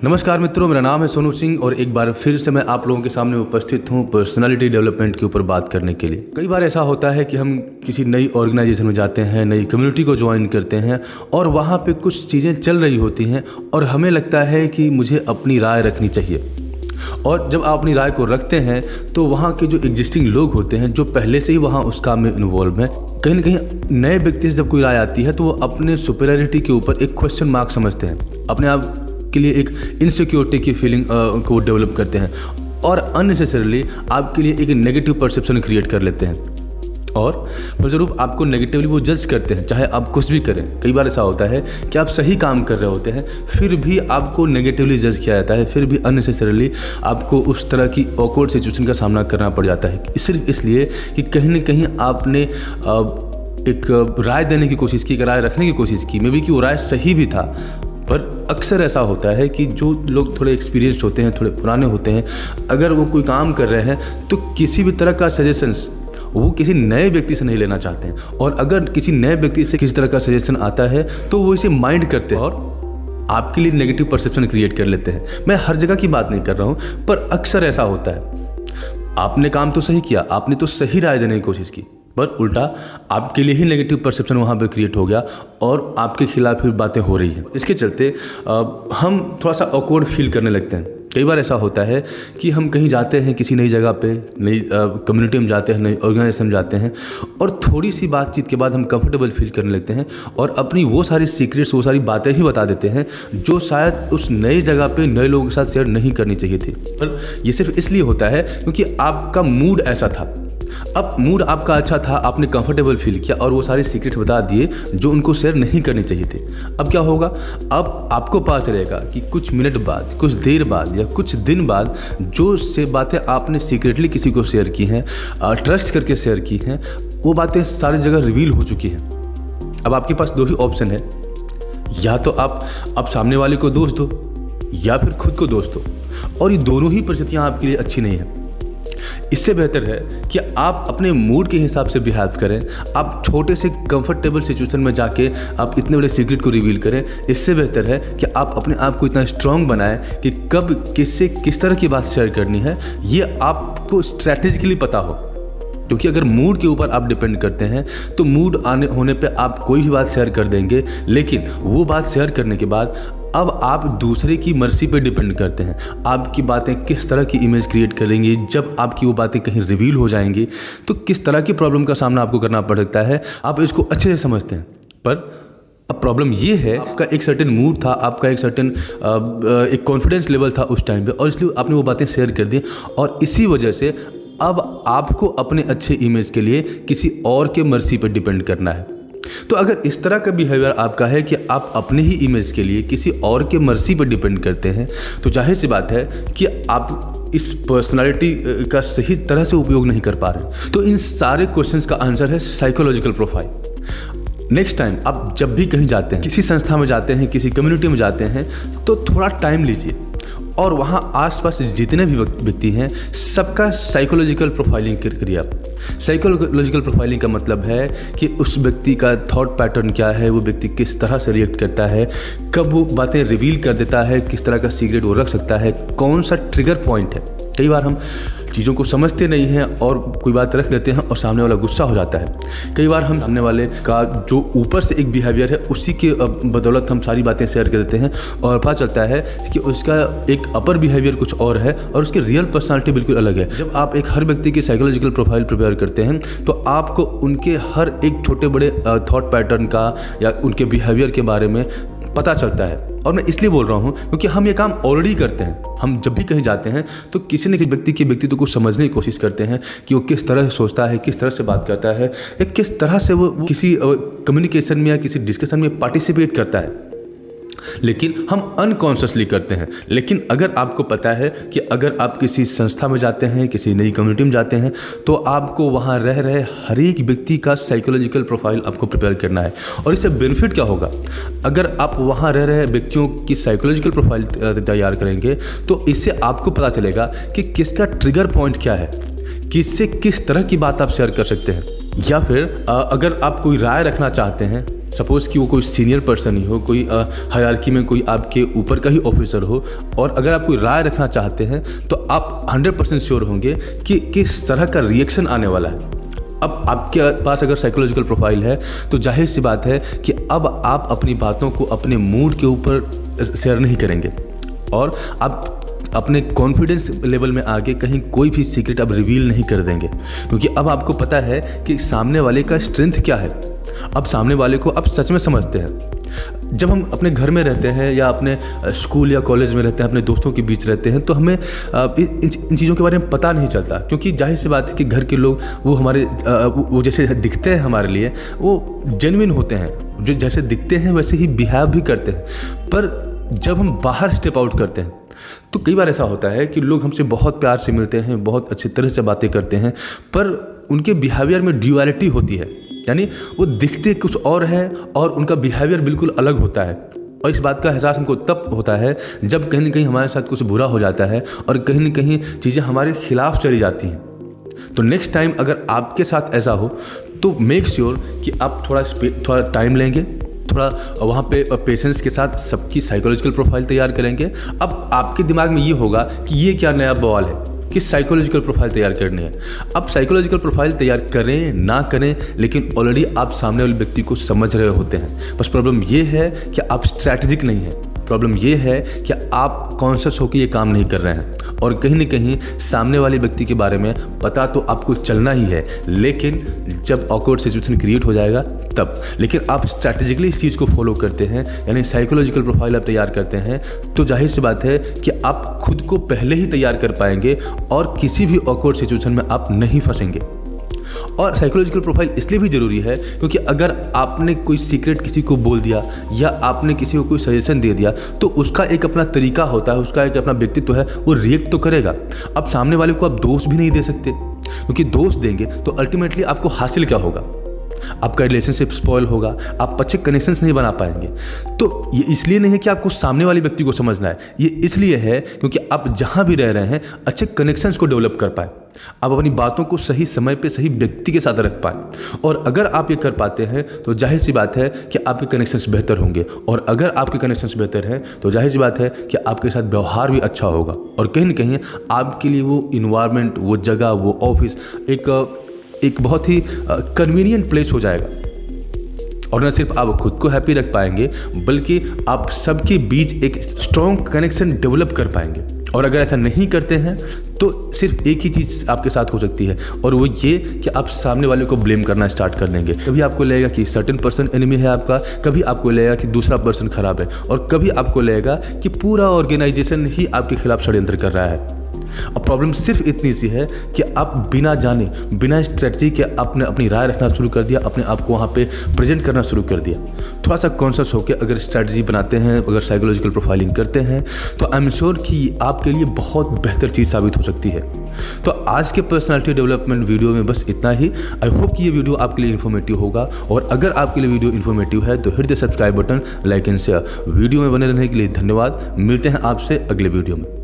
नमस्कार मित्रों, मेरा नाम है सोनू सिंह और एक बार फिर से मैं आप लोगों के सामने उपस्थित हूँ पर्सनालिटी डेवलपमेंट के ऊपर बात करने के लिए। कई बार ऐसा होता है कि हम किसी नई ऑर्गेनाइजेशन में जाते हैं, नई कम्युनिटी को ज्वाइन करते हैं और वहाँ पे कुछ चीज़ें चल रही होती हैं और हमें लगता है कि मुझे अपनी राय रखनी चाहिए। और जब आप अपनी राय को रखते हैं तो वहाँ के जो एग्जिस्टिंग लोग होते हैं, जो पहले से ही वहाँ उस काम में इन्वॉल्व हैं, कहीं ना कहीं नए व्यक्ति से जब कोई राय आती है तो वो अपने सुपीरियरिटी के ऊपर एक क्वेश्चन मार्क समझते हैं, अपने आप के लिए एक इनसिक्योरिटी की फीलिंग को डेवलप करते हैं और अननेसेसरीली आपके लिए एक नेगेटिव परसेप्शन क्रिएट कर लेते हैं और फलस्वरूप आपको नेगेटिवली वो जज करते हैं, चाहे आप कुछ भी करें। कई बार ऐसा होता है कि आप सही काम कर रहे होते हैं फिर भी आपको नेगेटिवली जज किया जाता है, फिर भी अननेसेसरीली आपको उस तरह की ऑकवर्ड सिचुएशन का सामना करना पड़ जाता है, सिर्फ इसलिए कि कहीं ना कहीं आपने एक राय देने की कोशिश की, एक राय रखने की कोशिश की, मे बी कि वो राय सही भी था। पर अक्सर ऐसा होता है कि जो लोग थोड़े एक्सपीरियंस्ड होते हैं, थोड़े पुराने होते हैं, अगर वो कोई काम कर रहे हैं तो किसी भी तरह का सजेशंस वो किसी नए व्यक्ति से नहीं लेना चाहते हैं, और अगर किसी नए व्यक्ति से किसी तरह का सजेशन आता है तो वो इसे माइंड करते हैं और आपके लिए नेगेटिव परसेप्शन क्रिएट कर लेते हैं। मैं हर जगह की बात नहीं कर रहा हूँ, पर अक्सर ऐसा होता है। आपने काम तो सही किया, आपने तो सही राय देने की कोशिश की, पर उल्टा आपके लिए ही नेगेटिव परसेप्शन वहाँ पे क्रिएट हो गया और आपके खिलाफ फिर बातें हो रही हैं। इसके चलते हम थोड़ा सा ऑकवर्ड फील करने लगते हैं। कई बार ऐसा होता है कि हम कहीं जाते हैं, किसी नई जगह पे, नई कम्युनिटी में जाते हैं, नई ऑर्गेनाइजेशन में जाते हैं और थोड़ी सी बातचीत के बाद हम कंफर्टेबल फील करने लगते हैं और अपनी वो सारी सीक्रेट्स, वो सारी बातें ही बता देते हैं जो शायद उस नई जगह पे नए लोगों के साथ शेयर नहीं करनी चाहिए थी। पर ये सिर्फ इसलिए होता है क्योंकि आपका मूड ऐसा था। अब मूड आपका अच्छा था, आपने कंफर्टेबल फील किया और वो सारे सीक्रेट बता दिए जो उनको शेयर नहीं करनी चाहिए थे। अब क्या होगा, अब आपको पता चलेगा कि कुछ मिनट बाद, कुछ देर बाद या कुछ दिन बाद जो से बातें आपने सीक्रेटली किसी को शेयर की हैं, ट्रस्ट करके शेयर की हैं, वो बातें सारी जगह रिवील हो चुकी हैं। अब आपके पास दो ही ऑप्शन है, या तो आप सामने वाले को दोष दो या फिर खुद को दोष दो, और ये दोनों ही परिस्थितियाँ आपके लिए अच्छी नहीं हैं। इससे बेहतर है कि आप अपने मूड के हिसाब से बिहेव करें। आप छोटे से कंफर्टेबल सिचुएशन में जाके आप इतने बड़े सीक्रेट को रिवील करें। इससे बेहतर है कि आप अपने आप को इतना स्ट्रांग बनाएं कि कब किससे किस तरह की बात शेयर करनी है ये आपको स्ट्रैटेजिकली पता हो। क्योंकि अगर मूड के ऊपर आप डिपेंड करते हैं तो मूड होने पे आप कोई भी बात शेयर कर देंगे, लेकिन वो बात शेयर करने के बाद अब आप दूसरे की मर्जी पे डिपेंड करते हैं। आपकी बातें किस तरह की इमेज क्रिएट करेंगी, जब आपकी वो बातें कहीं रिवील हो जाएंगी तो किस तरह की प्रॉब्लम का सामना आपको करना पड़ सकता है, आप इसको अच्छे से समझते हैं। पर अब प्रॉब्लम ये है, आपका एक सर्टेन मूड था, आपका एक सर्टेन एक कॉन्फिडेंस लेवल था उस टाइम पे, और इसलिए आपने वो बातें शेयर कर दी और इसी वजह से अब आपको अपने अच्छे इमेज के लिए किसी और के मर्जी पर डिपेंड करना है। तो अगर इस तरह का बिहेवियर आपका है कि आप अपने ही इमेज के लिए किसी और के मर्जी पर डिपेंड करते हैं, तो जाहिर सी बात है कि आप इस पर्सनालिटी का सही तरह से उपयोग नहीं कर पा रहे। तो इन सारे क्वेश्चंस का आंसर है साइकोलॉजिकल प्रोफाइल। नेक्स्ट टाइम आप जब भी कहीं जाते हैं, किसी संस्था में जाते हैं, किसी कम्युनिटी में जाते हैं, तो थोड़ा टाइम लीजिए और वहाँ आसपास जितने भी व्यक्ति हैं सबका साइकोलॉजिकल प्रोफाइलिंग करिए आप। साइकोलॉजिकल प्रोफाइलिंग का मतलब है कि उस व्यक्ति का थॉट पैटर्न क्या है, वो व्यक्ति किस तरह से रिएक्ट करता है, कब वो बातें रिवील कर देता है, किस तरह का सीक्रेट वो रख सकता है, कौन सा ट्रिगर पॉइंट है। कई बार हम चीज़ों को समझते नहीं हैं और कोई बात रख देते हैं और सामने वाला गुस्सा हो जाता है। कई बार हम सामने वाले का जो ऊपर से एक बिहेवियर है उसी के बदौलत हम सारी बातें शेयर कर देते हैं और पता चलता है कि उसका एक अपर बिहेवियर कुछ और है और उसकी रियल पर्सनालिटी बिल्कुल अलग है। जब आप एक हर व्यक्ति की साइकोलॉजिकल प्रोफाइल प्रिपेयर करते हैं तो आपको उनके हर एक छोटे बड़े थॉट पैटर्न का या उनके बिहेवियर के बारे में पता चलता है। और मैं इसलिए बोल रहा हूँ क्योंकि हम ये काम ऑलरेडी करते हैं। हम जब भी कहीं जाते हैं तो किसी न किसी व्यक्ति के व्यक्तित्व को समझने की कोशिश करते हैं कि वो किस तरह से सोचता है, किस तरह से बात करता है, या किस तरह से वो किसी कम्युनिकेशन में या किसी डिस्कशन में पार्टिसिपेट करता है। लेकिन हम अनकॉन्शियसली करते हैं। लेकिन अगर आपको पता है कि अगर आप किसी संस्था में जाते हैं, किसी नई कम्युनिटी में जाते हैं, तो आपको वहाँ रह रहे हर एक व्यक्ति का साइकोलॉजिकल प्रोफाइल आपको प्रिपेयर करना है। और इससे बेनिफिट क्या होगा, अगर आप वहाँ रह रहे व्यक्तियों की साइकोलॉजिकल प्रोफाइल तैयार करेंगे तो इससे आपको पता चलेगा कि किसका ट्रिगर पॉइंट क्या है, किससे किस तरह की बात आप शेयर कर सकते हैं। या फिर अगर आप कोई राय रखना चाहते हैं सपोज़ कि वो कोई सीनियर पर्सन ही हो, कोई हायरार्की में कोई आपके ऊपर का ही ऑफिसर हो, और अगर आप कोई राय रखना चाहते हैं तो आप 100% श्योर होंगे कि किस तरह का रिएक्शन आने वाला है। अब आपके पास अगर साइकोलॉजिकल प्रोफाइल है तो जाहिर सी बात है कि अब आप अपनी बातों को अपने मूड के ऊपर शेयर नहीं करेंगे, और आप अपने कॉन्फिडेंस लेवल में आगे कहीं कोई भी सीक्रेट अब रिवील नहीं कर देंगे, क्योंकि अब आपको पता है कि सामने वाले का स्ट्रेंथ क्या है। अब सामने वाले को आप सच में समझते हैं। जब हम अपने घर में रहते हैं या अपने स्कूल या कॉलेज में रहते हैं, अपने दोस्तों के बीच रहते हैं, तो हमें इन चीज़ों के बारे में पता नहीं चलता, क्योंकि जाहिर सी बात है कि घर के लोग वो हमारे वो जैसे दिखते हैं हमारे लिए, वो जेन्युइन होते हैं, जो जैसे दिखते हैं वैसे ही बिहेव भी करते हैं। पर जब हम बाहर स्टेप आउट करते हैं तो कई बार ऐसा होता है कि लोग हमसे बहुत प्यार से मिलते हैं, बहुत अच्छी तरह से बातें करते हैं, पर उनके बिहेवियर में ड्यूअलिटी होती है, यानी वो दिखते कुछ और है और उनका बिहेवियर बिल्कुल अलग होता है। और इस बात का एहसास हमको तब होता है जब कहीं ना कहीं हमारे साथ कुछ बुरा हो जाता है और कहीं ना कहीं चीज़ें हमारे खिलाफ चली जाती हैं। तो नेक्स्ट टाइम अगर आपके साथ ऐसा हो तो मेक श्योर कि आप थोड़ा टाइम लेंगे, थोड़ा वहाँ पे पेशेंस के साथ सबकी साइकोलॉजिकल प्रोफाइल तैयार करेंगे। अब आपके दिमाग में ये होगा कि ये क्या नया बवाल है कि साइकोलॉजिकल प्रोफाइल तैयार करनी है। अब साइकोलॉजिकल प्रोफाइल तैयार करें ना करें, लेकिन ऑलरेडी आप सामने वाले व्यक्ति को समझ रहे होते हैं। बस प्रॉब्लम ये है कि आप स्ट्रैटेजिक नहीं है, प्रॉब्लम ये है कि आप कॉन्शियस होकर ये काम नहीं कर रहे हैं, और कहीं ना कहीं सामने वाले व्यक्ति के बारे में पता तो आपको चलना ही है, लेकिन जब ऑकवर्ड सिचुएशन क्रिएट हो जाएगा तब। लेकिन आप स्ट्रैटेजिकली इस चीज़ को फॉलो करते हैं, यानी साइकोलॉजिकल प्रोफाइल आप तैयार करते हैं, तो जाहिर सी बात है कि आप खुद को पहले ही तैयार कर पाएंगे और किसी भी ऑकवर्ड सिचुएशन में आप नहीं फंसेंगे। और साइकोलॉजिकल प्रोफाइल इसलिए भी ज़रूरी है क्योंकि अगर आपने कोई सीक्रेट किसी को बोल दिया या आपने किसी को कोई सजेशन दे दिया तो उसका एक अपना तरीका होता है, उसका एक अपना व्यक्तित्व है, वो रिएक्ट तो करेगा। अब सामने वाले को आप दोष भी नहीं दे सकते, क्योंकि दोष देंगे तो अल्टीमेटली आपको हासिल क्या होगा, आपका रिलेशनशिप स्पॉइल होगा, आप अच्छे कनेक्शंस नहीं बना पाएंगे। तो ये इसलिए नहीं है कि आपको सामने वाले व्यक्ति को समझना है, ये इसलिए है क्योंकि आप जहां भी रह रहे हैं अच्छे कनेक्शंस को डेवलप कर पाए, आप अपनी बातों को सही समय पे सही व्यक्ति के साथ रख पाए। और अगर आप ये कर पाते हैं तो जाहिर सी बात है कि आपके कनेक्शंस बेहतर होंगे, और अगर आपके कनेक्शंस बेहतर हैं तो जाहिर सी बात है कि आपके साथ व्यवहार भी अच्छा होगा, और कहीं ना कहीं आपके लिए वो इन्वायरमेंट, वो जगह, वो ऑफिस एक बहुत ही कन्वीनियंट प्लेस हो जाएगा। और न सिर्फ आप खुद को हैप्पी रख पाएंगे बल्कि आप सबके बीच एक स्ट्रॉन्ग कनेक्शन डेवलप कर पाएंगे। और अगर ऐसा नहीं करते हैं तो सिर्फ एक ही चीज़ आपके साथ हो सकती है, और वो ये कि आप सामने वाले को ब्लेम करना स्टार्ट कर देंगे। कभी आपको लगेगा कि सर्टेन पर्सन एनिमी है आपका, कभी आपको लगेगा कि दूसरा पर्सन खराब है, और कभी आपको लगेगा कि पूरा ऑर्गेनाइजेशन ही आपके खिलाफ षड्यंत्र कर रहा है। अब प्रॉब्लम सिर्फ इतनी सी है कि आप बिना जाने, बिना स्ट्रेटजी के आपने अपनी राय रखना शुरू कर दिया, अपने आप को वहाँ पे प्रेजेंट करना शुरू कर दिया। थोड़ा सा कॉन्शियस होकर अगर स्ट्रेटजी बनाते हैं, अगर साइकोलॉजिकल प्रोफाइलिंग करते हैं, तो आई एम श्योर कि आपके लिए बहुत बेहतर चीज़ साबित हो सकती है। तो आज के पर्सनालिटी डेवलपमेंट वीडियो में बस इतना ही। आई होप कि ये वीडियो आपके लिए इन्फॉर्मेटिव होगा, और अगर आपके लिए वीडियो इन्फॉर्मेटिव है तो hit the subscribe button, like and share. Video में बने रहने के लिए धन्यवाद। मिलते हैं आपसे अगले वीडियो में।